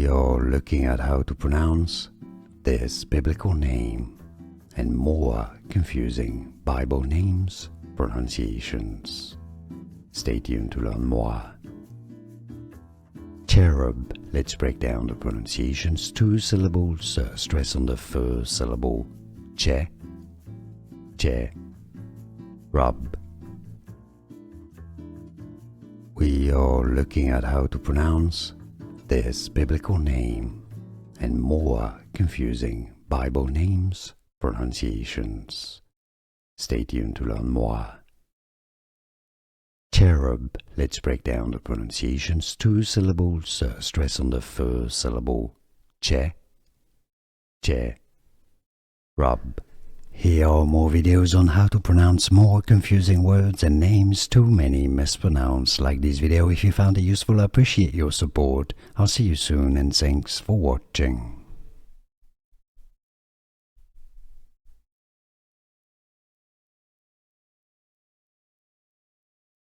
We are looking at how to pronounce this biblical name and more confusing Bible names pronunciations. Stay tuned to learn more. Cherub. Let's break down the pronunciations. 2 syllables, stress on the first syllable. Che, rub. We are looking at how to pronounce this biblical name and more confusing Bible names pronunciations. Stay tuned to learn more. Cherub. Let's break down the pronunciations. 2 syllables, stress on the first syllable. Che, rub. Here are more videos on how to pronounce more confusing words and names too many mispronounced. Like this video if you found it useful. I appreciate your support. I'll see you soon and thanks for watching.